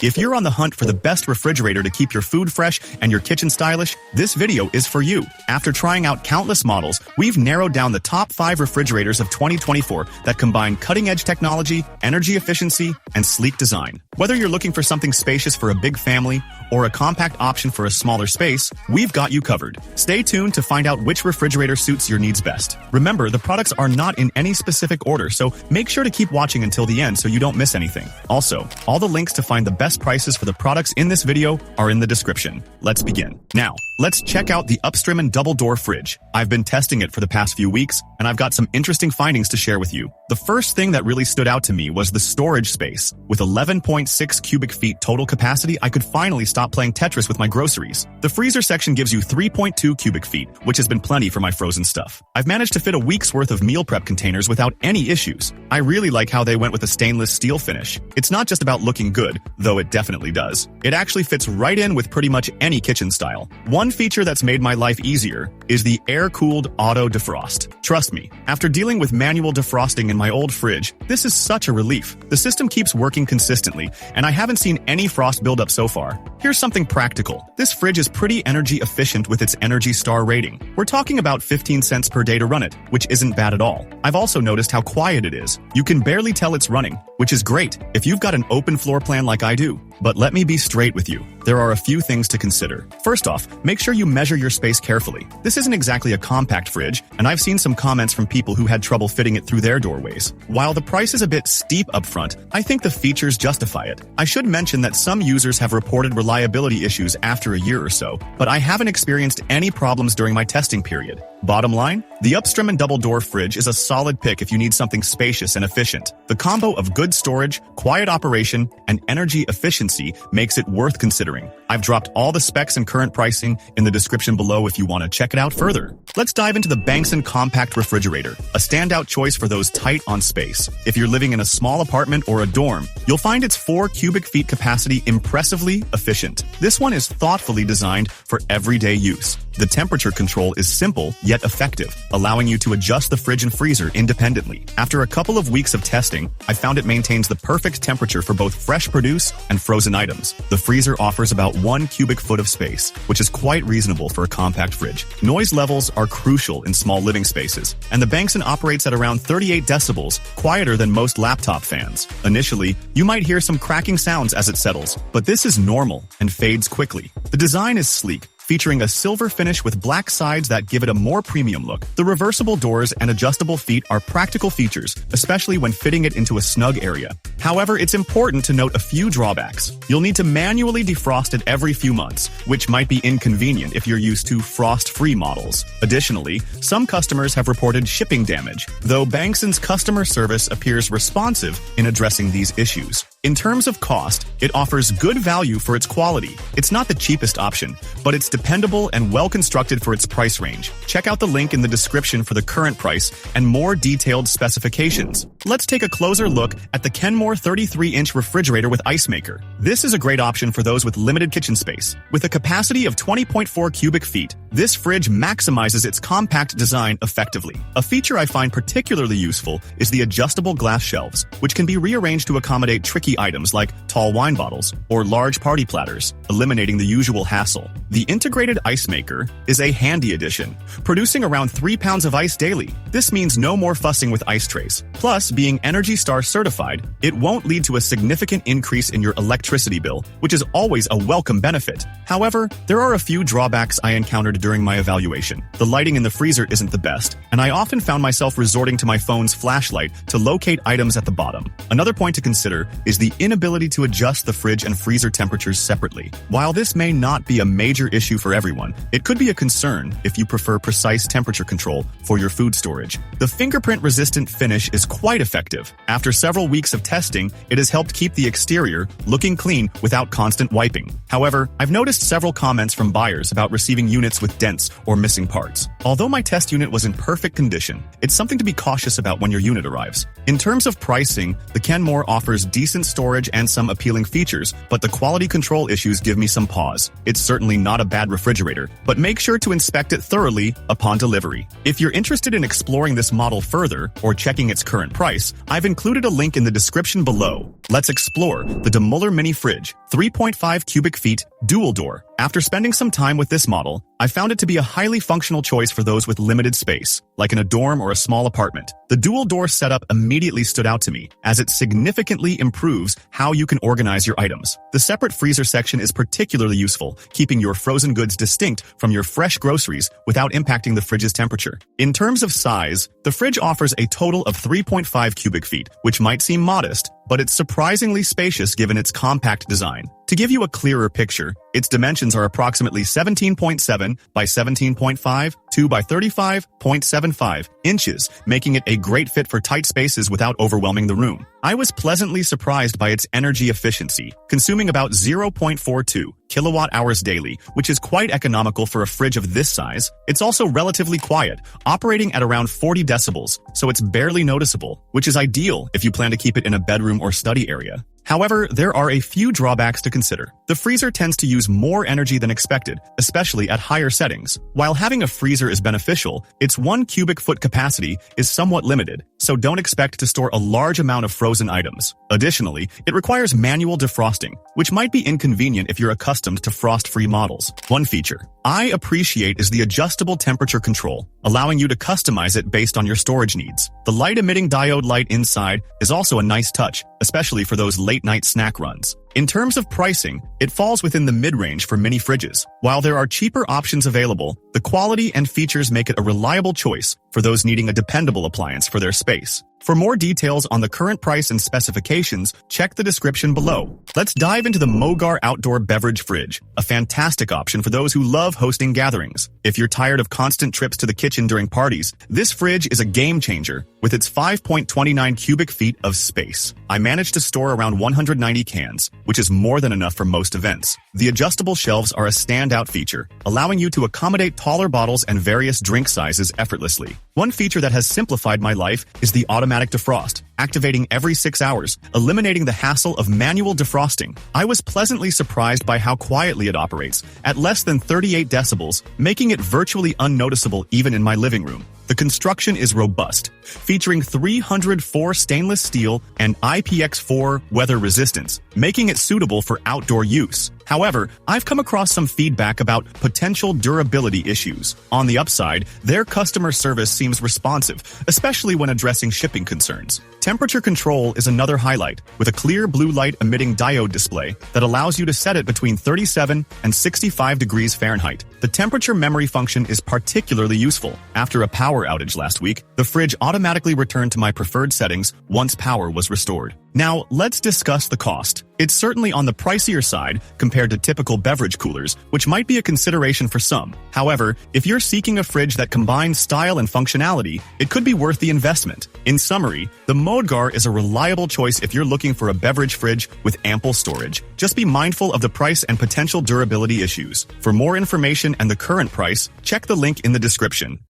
If you're on the hunt for the best refrigerator to keep your food fresh and your kitchen stylish, this video is for you. After trying out countless models, we've narrowed down the top 5 refrigerators of 2024 that combine cutting-edge technology, energy efficiency, and sleek design. Whether you're looking for something spacious for a big family or a compact option for a smaller space, we've got you covered. Stay tuned to find out which refrigerator suits your needs best. Remember, the products are not in any specific order, so make sure to keep watching until the end so you don't miss anything. Also, all the links to find the best prices for the products in this video are in the description. Let's begin. Now, let's check out the Upstream double door fridge. I've been testing it for the past few weeks, and I've got some interesting findings to share with you. The first thing that really stood out to me was the storage space. With 11.6 cubic feet total capacity, I could finally stop playing Tetris with my groceries. The freezer section gives you 3.2 cubic feet, which has been plenty for my frozen stuff. I've managed to fit a week's worth of meal prep containers without any issues. I really like how they went with a stainless steel finish. It's not just about looking good, though it definitely does. It actually fits right in with pretty much any kitchen style. One feature that's made my life easier is the air-cooled auto defrost. Trust me, after dealing with manual defrosting in my old fridge, this is such a relief. The system keeps working consistently, and I haven't seen any frost buildup so far. Here's something practical. This fridge is pretty energy efficient with its Energy Star rating. We're talking about 15 cents per day to run it, which isn't bad at all. I've also noticed how quiet it is. You can barely tell it's running, which is great if you've got an open floor plan like I do. But let me be straight with you. There are a few things to consider. First off, make sure you measure your space carefully. This isn't exactly a compact fridge, and I've seen some comments from people who had trouble fitting it through their doorways. While the price is a bit steep up front, I think the features justify it. I should mention that some users have reported reliability issues after a year or so, but I haven't experienced any problems during my testing period. Bottom line, the Upstream double door fridge is a solid pick if you need something spacious and efficient. The combo of good storage, quiet operation, and energy efficiency makes it worth considering. I've dropped all the specs and current pricing in the description below if you want to check it out further. Let's dive into the Bankston Compact Refrigerator, a standout choice for those tight on space. If you're living in a small apartment or a dorm, you'll find its 4 cubic feet capacity impressively efficient. This one is thoughtfully designed for everyday use. The temperature control is simple yet effective, allowing you to adjust the fridge and freezer independently. After a couple of weeks of testing, I found it maintains the perfect temperature for both fresh produce and frozen items. The freezer offers about 1 cubic foot of space, which is quite reasonable for a compact fridge. Noise levels are crucial in small living spaces, and the Bankston operates at around 38 decibels, quieter than most laptop fans. Initially, you might hear some cracking sounds as it settles, but this is normal and fades quickly. The design is sleek, featuring a silver finish with black sides that give it a more premium look. The reversible doors and adjustable feet are practical features, especially when fitting it into a snug area. However, it's important to note a few drawbacks. You'll need to manually defrost it every few months, which might be inconvenient if you're used to frost-free models. Additionally, some customers have reported shipping damage, though Bankston's customer service appears responsive in addressing these issues. In terms of cost, it offers good value for its quality. It's not the cheapest option, but it's dependable and well-constructed for its price range. Check out the link in the description for the current price and more detailed specifications. Let's take a closer look at the Kenmore 33-inch refrigerator with ice maker. This is a great option for those with limited kitchen space. With a capacity of 20.4 cubic feet, this fridge maximizes its compact design effectively. A feature I find particularly useful is the adjustable glass shelves, which can be rearranged to accommodate tricky items like tall wine bottles or large party platters, eliminating the usual hassle. The integrated ice maker is a handy addition, producing around 3 pounds of ice daily. This means no more fussing with ice trays. Plus, being Energy Star certified, it won't lead to a significant increase in your electricity bill, which is always a welcome benefit. However, there are a few drawbacks I encountered during my evaluation. The lighting in the freezer isn't the best, and I often found myself resorting to my phone's flashlight to locate items at the bottom. Another point to consider is the inability to adjust the fridge and freezer temperatures separately. While this may not be a major issue for everyone, it could be a concern if you prefer precise temperature control for your food storage. The fingerprint-resistant finish is quite effective. After several weeks of testing, it has helped keep the exterior looking clean without constant wiping. However, I've noticed several comments from buyers about receiving units with dents or missing parts. Although my test unit was in perfect condition, it's something to be cautious about when your unit arrives. In terms of pricing, the Kenmore offers decent storage and some appealing features, but the quality control issues give me some pause. It's certainly not a bad refrigerator, but make sure to inspect it thoroughly upon delivery. If you're interested in exploring this model further or checking its current price, I've included a link in the description description below. Let's explore the DeMuller Mini Fridge, 3.5 cubic feet, dual door. After spending some time with this model, I found it to be a highly functional choice for those with limited space, like in a dorm or a small apartment. The dual door setup immediately stood out to me, as it significantly improves how you can organize your items. The separate freezer section is particularly useful, keeping your frozen goods distinct from your fresh groceries without impacting the fridge's temperature. In terms of size, the fridge offers a total of 3.5 cubic feet, which might seem modest, but it's surprisingly spacious given its compact design. To give you a clearer picture, its dimensions are approximately 17.7 by 17.5, 2 by 35.75 inches, making it a great fit for tight spaces without overwhelming the room. I was pleasantly surprised by its energy efficiency, consuming about 0.42 kilowatt-hours daily, which is quite economical for a fridge of this size. It's also relatively quiet, operating at around 40 decibels, so it's barely noticeable, which is ideal if you plan to keep it in a bedroom or study area. However, there are a few drawbacks to consider. The freezer tends to use more energy than expected, especially at higher settings. While having a freezer is beneficial, its 1 cubic foot capacity is somewhat limited, so don't expect to store a large amount of frozen items. Additionally, it requires manual defrosting, which might be inconvenient if you're accustomed to frost-free models. One feature I appreciate is the adjustable temperature control, allowing you to customize it based on your storage needs. The light-emitting diode light inside is also a nice touch, especially for those late-night snack runs. In terms of pricing, it falls within the mid-range for mini fridges. While there are cheaper options available, the quality and features make it a reliable choice for those needing a dependable appliance for their space. For more details on the current price and specifications, check the description below. Let's dive into the Mogar Outdoor Beverage Fridge, a fantastic option for those who love hosting gatherings. If you're tired of constant trips to the kitchen during parties, this fridge is a game changer with its 5.29 cubic feet of space. I managed to store around 190 cans, which is more than enough for most events. The adjustable shelves are a standout feature, allowing you to accommodate taller bottles and various drink sizes effortlessly. One feature that has simplified my life is the automatic defrost, activating every 6 hours, eliminating the hassle of manual defrosting. I was pleasantly surprised by how quietly it operates, at less than 38 decibels, making it virtually unnoticeable even in my living room. The construction is robust, featuring 304 stainless steel and IPX4 weather resistance, making it suitable for outdoor use. However, I've come across some feedback about potential durability issues. On the upside, their customer service seems responsive, especially when addressing shipping concerns. Temperature control is another highlight, with a clear blue light emitting diode display that allows you to set it between 37 and 65 degrees Fahrenheit. The temperature memory function is particularly useful. After a power outage last week, the fridge automatically returned to my preferred settings once power was restored. Now, let's discuss the cost. It's certainly on the pricier side compared to typical beverage coolers, which might be a consideration for some. However, if you're seeking a fridge that combines style and functionality, it could be worth the investment. In summary, the Mogar is a reliable choice if you're looking for a beverage fridge with ample storage. Just be mindful of the price and potential durability issues. For more information and the current price, check the link in the description.